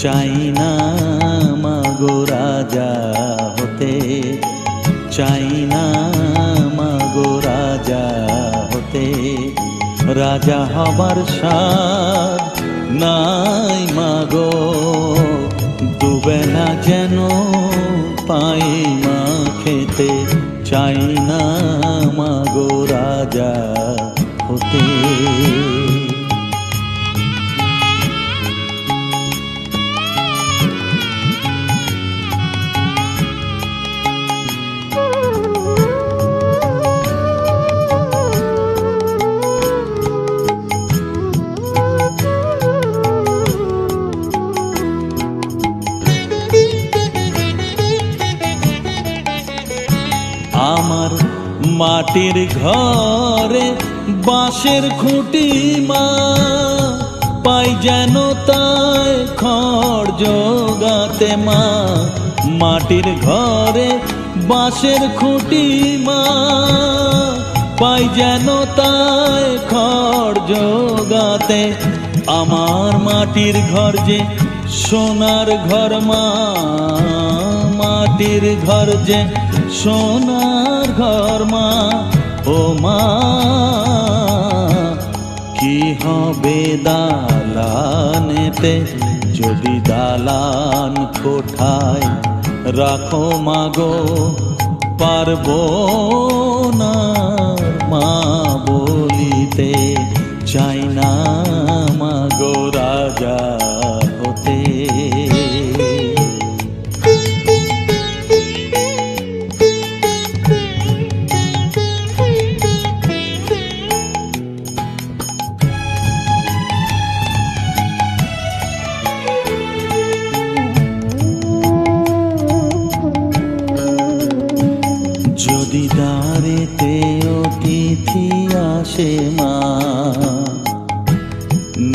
চাই না মাগো রাজা হতে, চাই না মাগো রাজা হতে। রাজা হবার স্বাদ নাই মাগো, দুবেলা যেন পাই মা খেতে। চাই না মাগো রাজা হতে। আমার মাটির ঘরে বাঁশের খুঁটি মা, পাই যেন তাই খড় জোগাতে মা। মাটির ঘরে বাঁশের খুঁটি মা, পাই যেন তাই খড় জোগাতে। আমার মাটির ঘর যে সোনার ঘর মা, মাটির ঘর যে সোনার ঘর মা। ও মা কি হবে দালানেতে, যদি দালান কোঠায় রাখো মাগো। পারবো না মা বলিতে, চাই না মাগো রাজা হতে। যদি দ্বারেতে অতিথি আসে মা,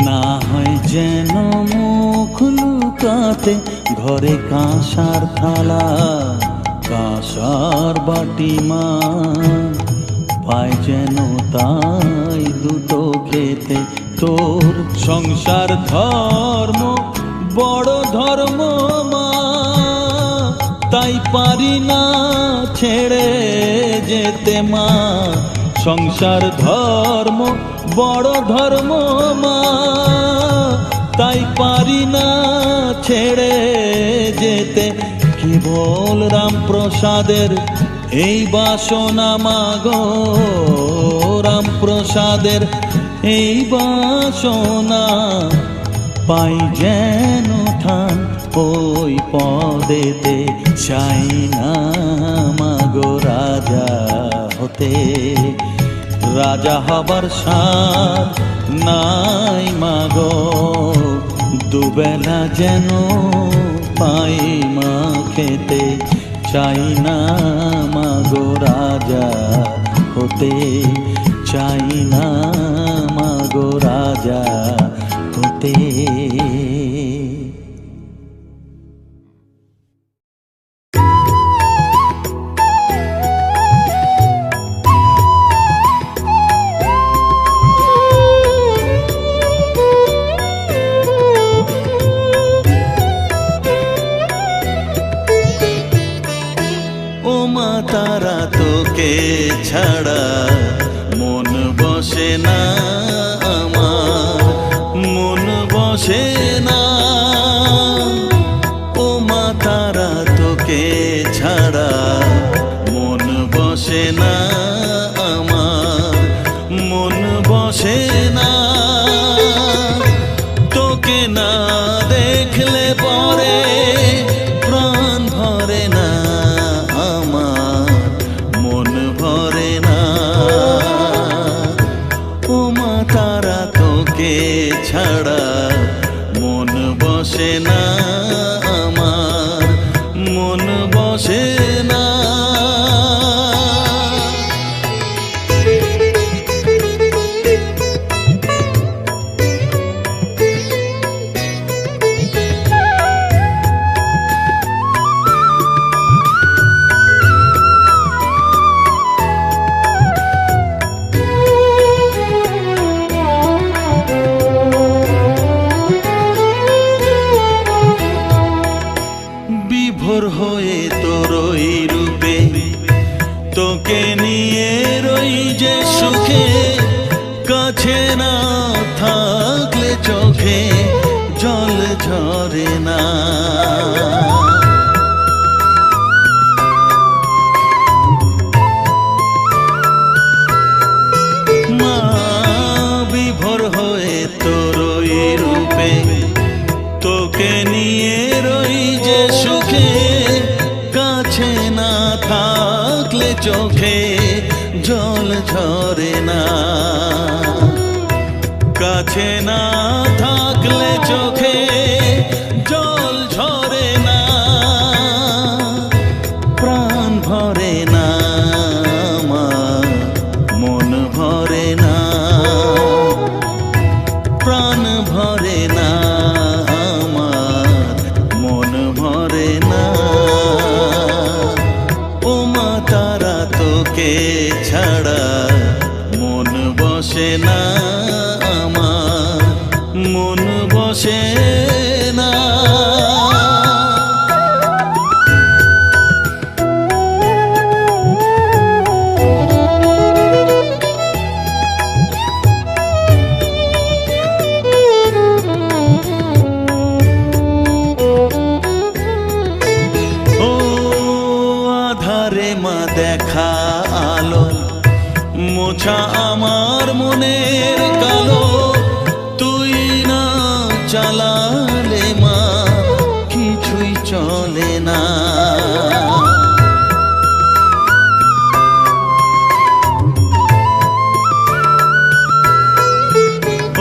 না হয় যেন মুখ লুকাতে। ঘরে কাঁসার থালা কাঁসার বাটি মা, পাই যেন তাই দুটো খেতে। তোর সংসার ধর্ম বড় ধর্ম মা, তাই পারি না ছেড়ে যেতে মা। সংসার ধর্ম বড় ধর্ম মা, তাই পারি না ছেড়ে যেতে। কেবল রামপ্রসাদের এই বাসনা মাগো, রামপ্রসাদের এই বাসনা। পাই যেন ঠান ওই পদেতে, চাই না মাগো রাজা হতে। রাজা হবার স্বাদ নাই মাগো, দুবেলা যেন পাই মা খেতে। চাই না মাগো রাজা হতে, চাই না মাগো রাজা হতে। তারা তোকে ছাড়া মন বসে না আমার, মন বসে না। ও মা তারা তোকে ছাড়া মন বসে না আমার, মন বসে না। তোকে না দেখলে পরে প্রাণ ভরে না, ছাড়া মন বসে না আমার, মন বসে না। বিভোর হয়ে তোরই রূপে, তোকে নিয়ে রই যে সুখে, কাছে না থাকলে চোখে জল ঝরে না। মা বিভোর হয়ে তোরই রূপে, তোকে নিয়ে রই যে সুখে, কাছে না থাকলে চোখে জল ঝরে না। কাছে না থাকলে চোখে জল ঝরে না, প্রাণ ভরে না আমার, মন ভরে না, প্রাণ ভরে না আমার, মন ভরে না। ও মা তারা তোকে ছাড়া মন বসে না আমার, মন বসে না। ও আধারে মা দেখা আলো, মোছা আমার মনের কালো, তুই না চালালে মা কিছুই চলে না।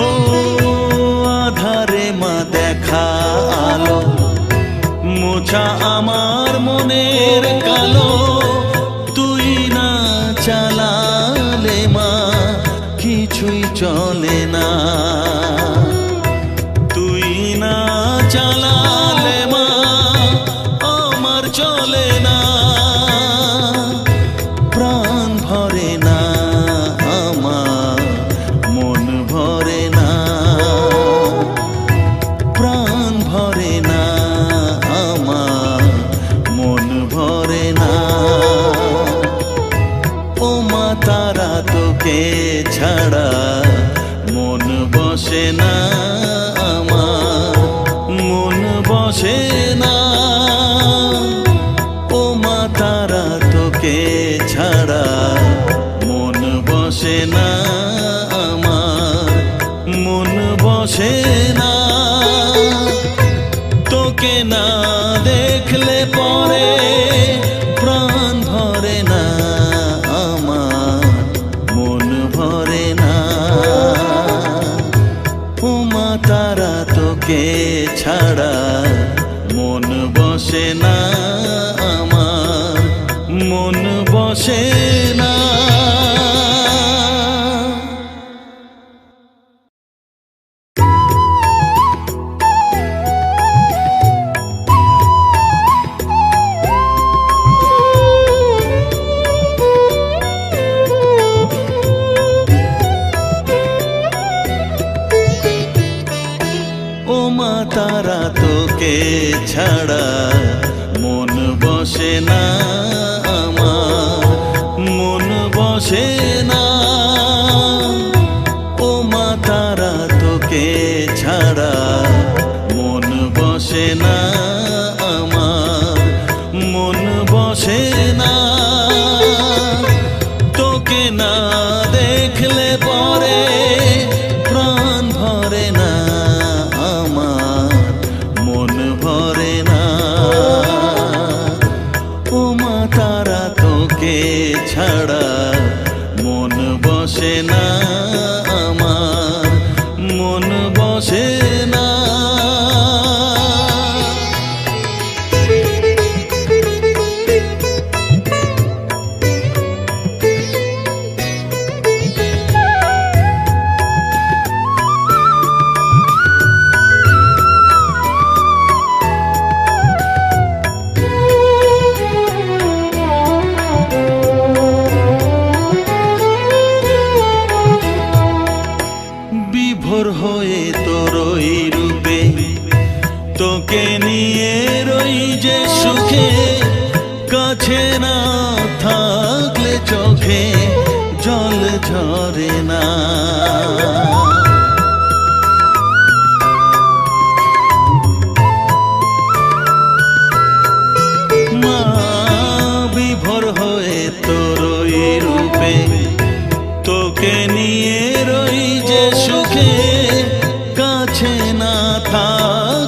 ও আধারে মা দেখা আলো, মোছা আমার মনের কালো, তুই না চালালে মা কিছুই চলে না। তুই না চালালে মা আমার চলে না, প্রাণ ভরে না আমার, মন ভরে না, প্রাণ ভরে না আমার, মন ভরে না। ও মা তারা তোকে ছাড়া মন বসে না আমার, মন বসে না। ও মা তারা তোকে ছাড়া মন বসে না আমার, মন বসে না। তোকে না দেখলে পরে প্রাণ ভরে না আমার, মন ভরে না। ও মা তারা তোকে ছাড়া মন বসে না আমার, মন বসে না। ও মা তারা তোকে ছাড়া মন বসে না আমার, মন বসে না। ও মা তারা তোকে ছাড়া মন বসে না আমার, মন বসে না। তোকে না দেখলে পরে প্রাণ ভরে না আমার, মন ভরে না। ও মা তারা তোকে ছাড়া মন বসে না আমার, মন বসে না।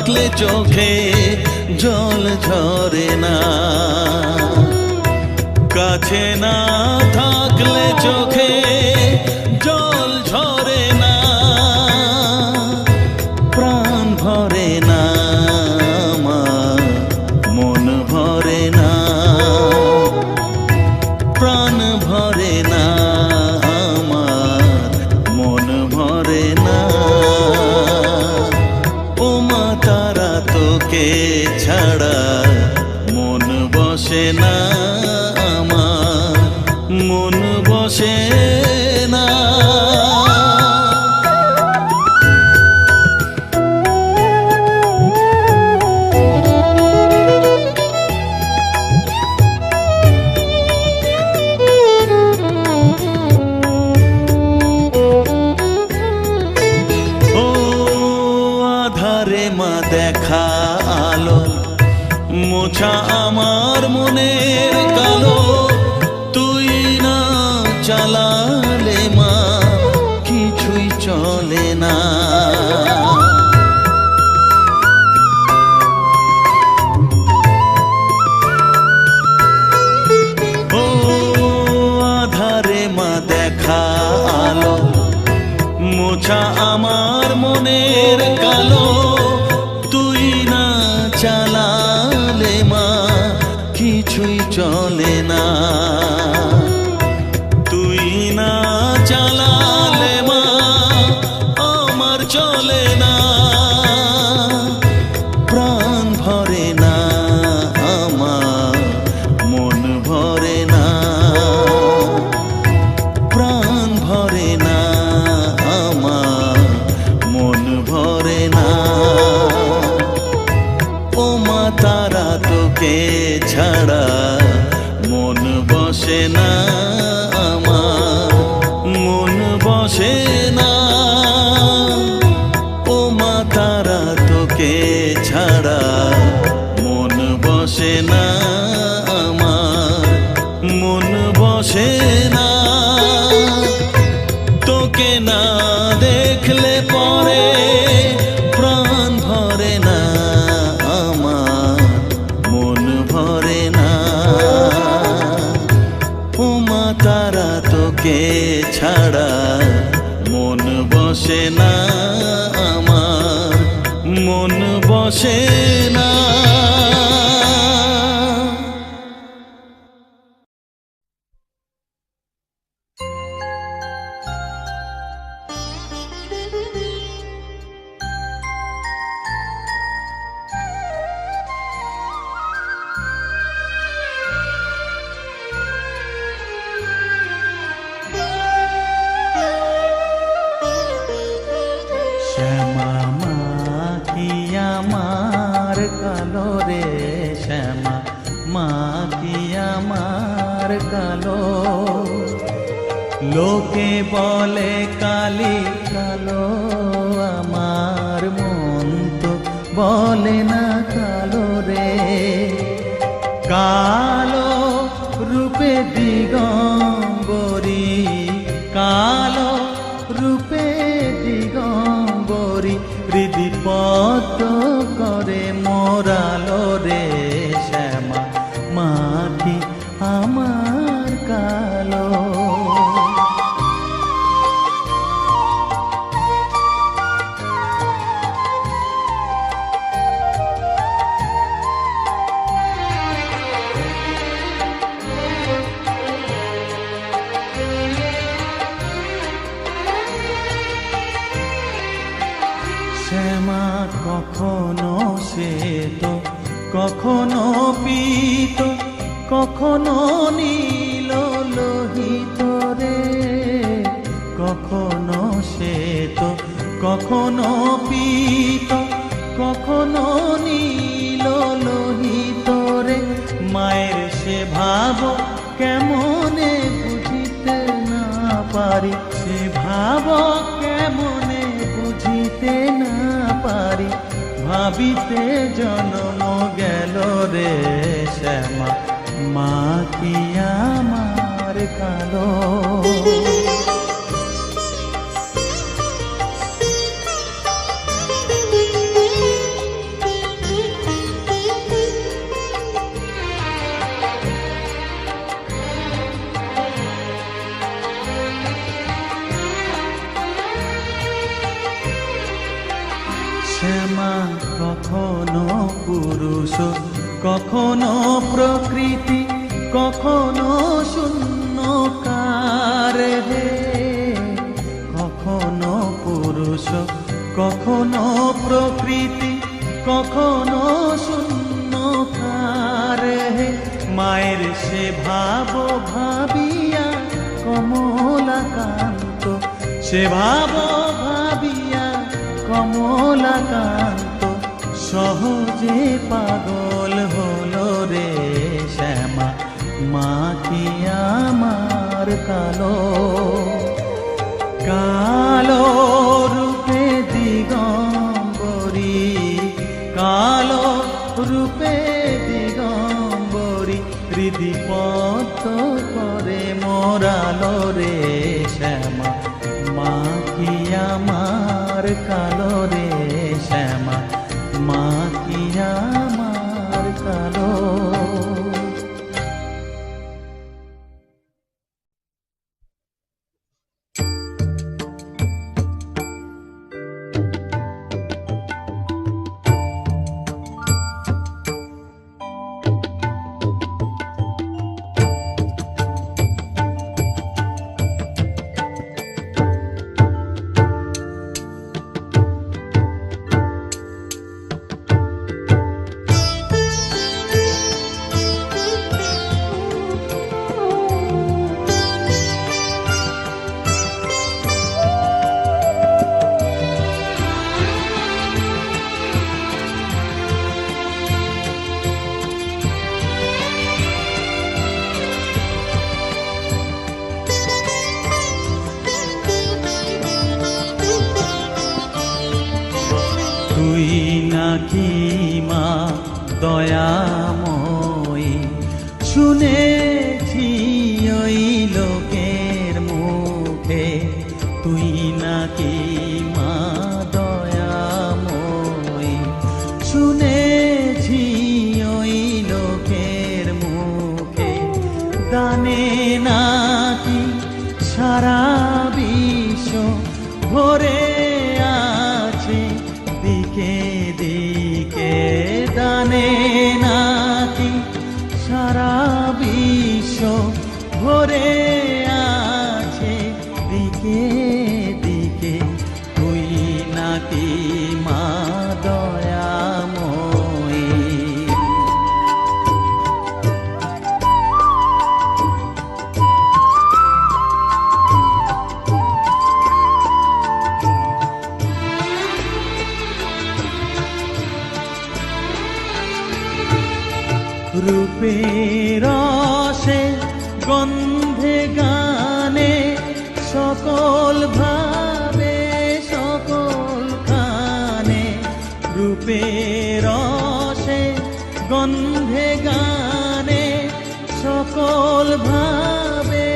থাকলে চোখে জল ঝরে না, কাছে না থাকলে চোখে জল ঝরে না, প্রাণ ভরে না আমার, মন ভরে না, প্রাণ ভরে না আমার, মন ভরে না। ও মা তারা তোকে ছাড়া মন বসে না আমার, মন বসে না। মা দেখা আলো মোছা আমার মনের কালো, তুই না চালালে মা কিছুই চলে না। ও আধারে মা দেখা আলো মোছা আমার মনের কালো, তুই না চালালে মা কিছুই চলে না, তুই না চালালে মা আমার চলে না, প্রাণ ভরে না আমার, মন ভরে না, প্রাণ ভরে না আমার, মন ভরে না। ও মা তারা তোকে ছাড়া মন বসে না আমার, মন বসে না। ও মা তারা তোকে ছাড়া মন বসে না আমার, মন বসে না। তোকে না দেখলে পরে প্রাণ ভরে না আমার, মন ভরে না। ও মা তারা তোকে ছাড়া মন বসে না আমার, মন বসে না। শ্যামা মা কি আমার কালো রে, শ্যামা মা কি আমার কালো, লোকে বলে কালি কালো, আমার মন তো বলে না কালো রে। কালো রূপে দিগম্বরী, কালো রূপে দিগম্বরী, হৃদিপদ্ম করে মোরালো রে, শ্যামা মা কি আমার কালো। শ্যামা কখনো শ্বেত, কখনো পীত, কখনো নীল লোহিত রে, কখনো শ্বেত, কখনো পীত, কখনো নীল লোহিত রে। মায়ের সে ভাব কেমনে বুঝিতে না পারি, সে ভাব কেমনে বুঝিতে না পারি, ভাবিতে জন্ম গেল রে, শ্যামা মা কি আমার কালো। কখনো পুরুষ, কখনো প্রকৃতি, কখনো শূন্যকার হে। কখনো পুরুষ, কখনো প্রকৃতি, কখনো শূন্যকার হে। মায়ের সে ভাব ভাবিয়া কমলাকান্ত, সে ভাব ভাবিয়া কমলাকান্ত সহজে পাগল হলো রে শ্যামা। মা কি আমার কালো, কালো রূপে দিগম্বরী, কালো রূপে দিগম্বরী হৃদি পদ্ম করে মোরালো রে শ্যামা। মা কি আমার কালো রে শ্যামা, মা কি আমার কালো। তুই নাকি মা দয়াময়ী, শুনেছি ওই লোকের মুখে। তুই নাকি মা দয়াময়ী, শুনেছি ওই লোকের মুখে। দানে নাকি সারা বিশ্ব ভরে আছে দিকে দিকে। দানে নাকি সারা বিশ্ব ভরে আছে দিকে দিকে। তুই নাকি মা দয়াময়ী। রূপের রসে গন্ধে গানে সকল ভাবে সকল খানে। রূপের রসে গন্ধে গানে সকল ভাবে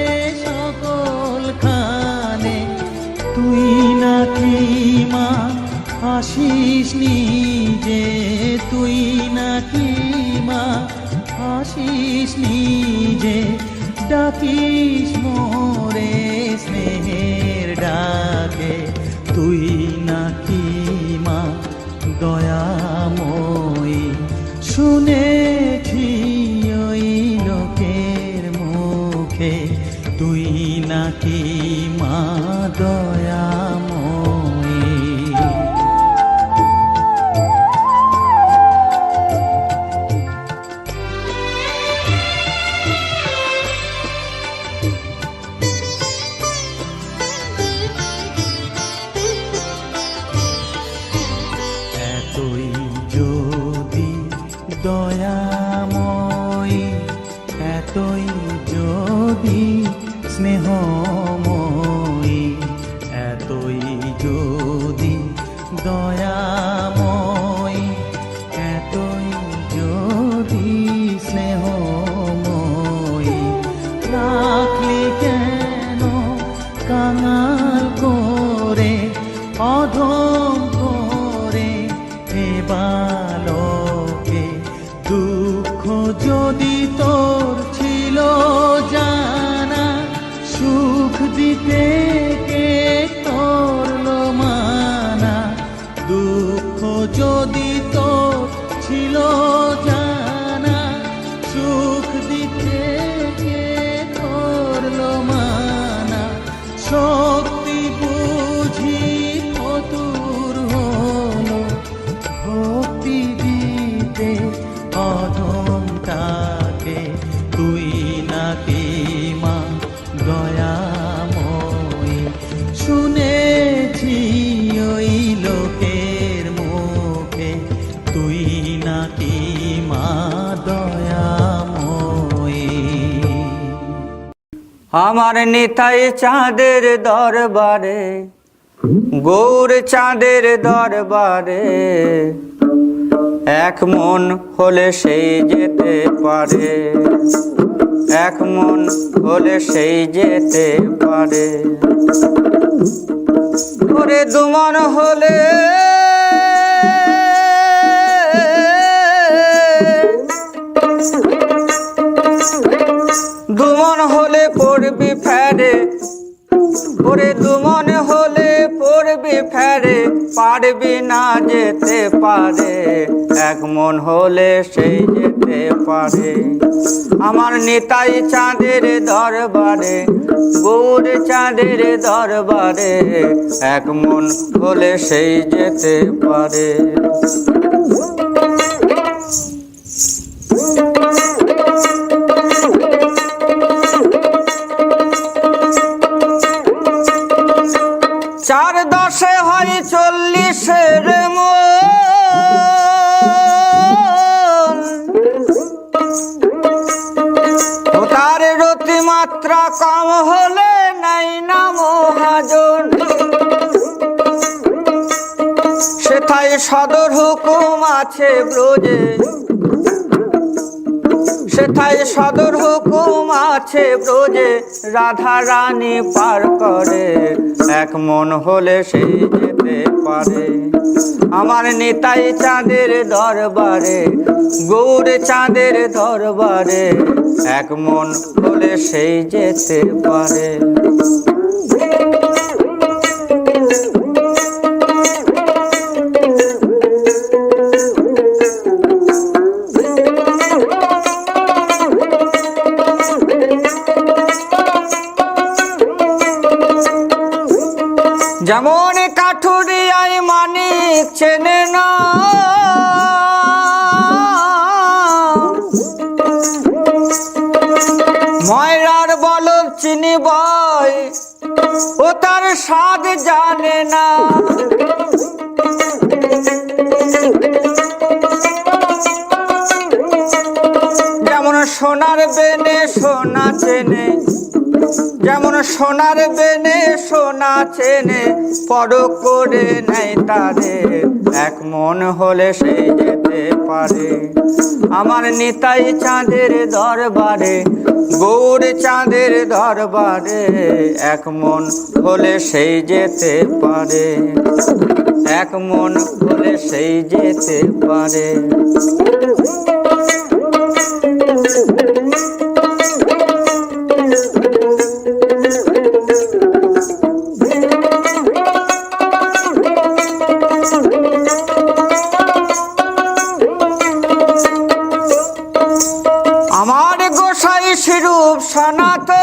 সকল খানে। তুই নাকি মা আসিস নিজে, তুই নাকি মা আসিস নিজে। ডাকিস মোরে স্নেহের ডাকে। তুই নাকি মা দয়াময়ী, শুনেছি ওই লোকের মুখে। তুই নাকি মা দয়াময়ী। এতই যদি দয়াময়ী, এতই যদি স্নেহময়ী, এতই যদি দয়াময়ী, এতই যদি স্নেহময়ী। রাখলি কেন কাঙাল করে, অধম করে হে বালকে। দুঃখ যদি তোর ছিল জানা, সুখ দিতে কে করলো মানা। দুঃখ যদি তো ছিল জানা, সুখ দিতে কে করলো মানা। শক্তি বুঝি ফতুর হলো, ভক্তি দিতে অধমটাকে। তুই নাকি মা দয়াময়ী, শুনেছি ওই লোকের মুখে, তুই নাকি মা দয়াময়ী। আমার নিতাই চাঁদের দরবারে, গৌর চাঁদের দরবারে, এক মন হলে সেই যেতে পারে, এক মন হলে সেই যেতে পারে। ওরে দুমন হলে দুমন হলে পড়বি ফেরে, ওরে দুমন হলে পড়বি ফেরে, পারবি না যেতে পারে, এক মন হলে সেই যেতে পারে। আমার নিতাই চাঁদের দরবারে, গৌর চাঁদের দরবারে, এক মন হলে সেই যেতে পারে। চার দশে হয় 40-এর মন, ও তার রতি মাত্রা কম হলে নাই না মহাজন। সেথায় সদর হুকুম আছে ব্রজে, সেথায় সদর হুকুম আছে ব্রজে, রাধা রানী পার করে, এক মন হলে সেই যেতে পারে। আমার নিতাই চাঁদের দরবারে, গৌর চাঁদের দরবারে, এক মন হলে সেই যেতে পারে। যেমন কাঠুরিয়ায় মানিক চেনে না, ময়রার বলদ চিনি বয়, ও তার স্বাদ জানে না। যেমন সোনার বেনে সোনা চেনে, যেমন সোনার বেনে সোনা চেনে, পরখ করে নেয় তারে, এক মন হলে সেই যেতে পারে। আমার নিতাই চাঁদের দরবারে, গৌর চাঁদের দরবারে, এক মন হলে সেই যেতে পারে, এক মন হলে সেই যেতে পারে। আমার গোসাই স্বরূপ সনাতন,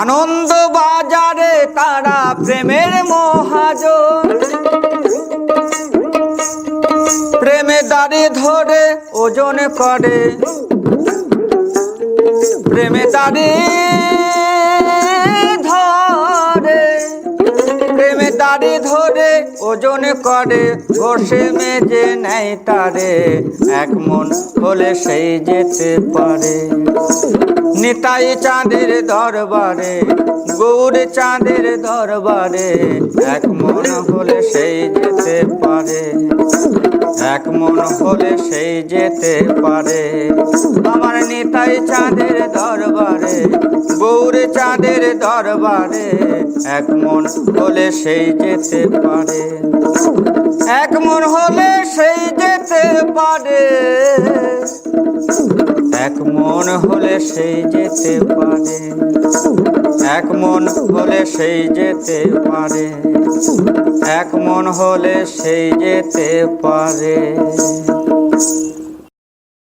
আনন্দ বাজারে তারা প্রেমের মহাজন। প্রেমে দাঁড়িয়ে ধরে ওজন করে, প্রেমে দাঁড়িয়ে ধরে, প্রেমে দাঁড়িয়ে ধরে ওজন করে, বসে মেজে নেয় তারে, এক মন হলে সেই যেতে পারে। নিতাই চাঁদের দরবারে, গৌর চাঁদের দরবারে, এক মন হলে সেই যেতে পারে, এক মন হলে সেই যেতে পারে। আমার নিতাই চাঁদের দরবারে, গৌর চাঁদের দরবারে, এক মন হলে সেই যেতে পারে, এক মন হলে সেই যেতে পারে, এক মন হলে সেই যেতে পারে, এক মন হলে সেই যেতে পারে, এক মন হলে সেই যেতে পারে।